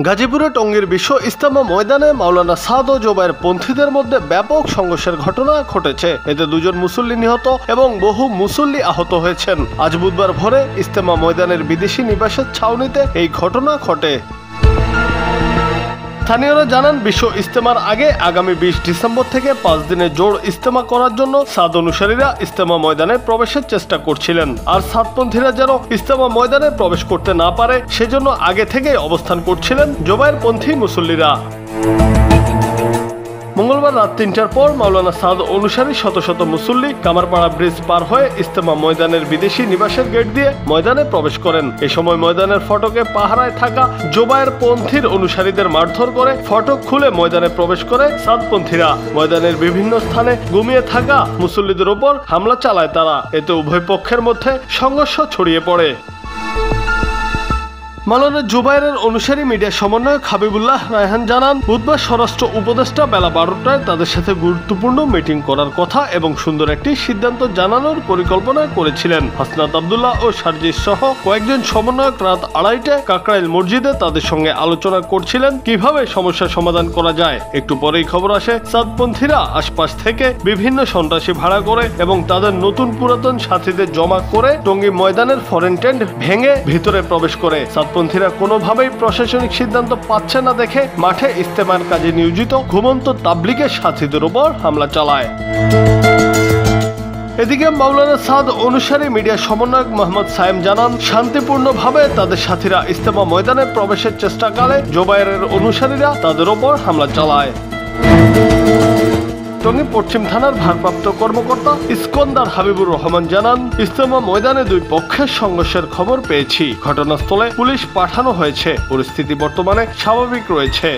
গাজীপুরে টঙ্গীর বিশ্ব ইজতেমা ময়দানে মাওলানা সাদ ও জোবায়ের পন্থীদের মধ্যে ব্যাপক সংঘর্ষের ঘটনা ঘটেছে। এতে দুজন মুসল্লি নিহত এবং বহু মুসল্লি আহত হয়েছেন। আজ বুধবার ভোরে ইজতেমা ময়দানের বিদেশি নিবাসের ছাউনিতে এই ঘটনা ঘটে। স্থানীয়রা জানান, বিশ্ব ইজতেমার আগে আগামী 20 ডিসেম্বর থেকে 5 দিনের জোড় ইজতেমা করার জন্য সাদ অনুসারীরা ইজতেমা ময়দানে প্রবেশের চেষ্টা করছিলেন। আর সাদপন্থীরা যেন ইজতেমা ময়দানে প্রবেশ করতে না পারে সেজন্য আগে থেকেই অবস্থান করছিলেন জোবায়ের পন্থী মুসল্লিরা। মঙ্গলবার রাত 3টার পর মাওলানা সাদ অনুসারী শত শত মুসল্লি কামারপাড়া ব্রিজ পার হয়ে ইজতেমা ময়দানের বিদেশি নিবাসের গেট দিয়ে ময়দানে প্রবেশ করেন। এ সময় ময়দানের ফটকে পাহারায় থাকা জোবায়ের পন্থীর অনুসারীদের মারধর করে ফটক খুলে ময়দানে প্রবেশ করে সাদপন্থীরা। ময়দানের বিভিন্ন স্থানে ঘুমিয়ে থাকা মুসল্লিদের উপর হামলা চালায় তারা। এতে উভয় পক্ষের মধ্যে সংঘর্ষ ছড়িয়ে পড়ে। মাওলানা জোবায়েরের অনুসারী মিডিয়া সমন্বয়ক হাবিবুল্লাহ রায়হান জানান, বুধবার স্বরাষ্ট্র উপদেষ্টা বেলা 12টায় তাদের সাথে গুরুত্বপূর্ণ মিটিং করার কথা এবং সুন্দর একটি সিদ্ধান্ত জানানোর পরিকল্পনা করেছিলেন। হাসনাত আব্দুল্লাহ ও সার্জিস সহ কয়েকজন সমন্বয়ক রাত 2:30টায় কাকরাইল মসজিদে তাদের সঙ্গে আলোচনা করছিলেন কিভাবে সমস্যার সমাধান করা যায়। একটু পরেই খবর আসে সাদপন্থীরা আশপাশ থেকে বিভিন্ন সন্ত্রাসী ভাড়া করে এবং তাদের নতুন পুরাতন সাথীদের জমা করে টঙ্গী ময়দানের ফরেন টেন্ট ভেঙে ভিতরে প্রবেশ করে। পন্থীরা কোনোভাবেই প্রশাসনিক সিদ্ধান্ত পাচ্ছে না দেখে মাঠে ইজতেমার কাজে নিয়োজিত ঘুমন্ত তাবলিগের সাথীদের উপর হামলা চালায়। এদিকে মাওলানা সাদ অনুসারী মিডিয়া সমন্বয়ক মোহাম্মদ সায়েম জানান, শান্তিপূর্ণভাবে তাদের সাথীরা ইজতেমা ময়দানে প্রবেশের চেষ্টাকালে জোবায়েরের অনুসারীরা তাদের উপর হামলা চালায়। টঙ্গী পশ্চিম থানার ভারপ্রাপ্ত কর্মকর্তা ইস্কন্দার হাবিবুর রহমান জানান, ইজতেমা ময়দানে দুই পক্ষের সংঘর্ষের খবর পেয়েছি। ঘটনাস্থলে পুলিশ পাঠানো হয়েছে। পরিস্থিতি বর্তমানে স্বাভাবিক রয়েছে।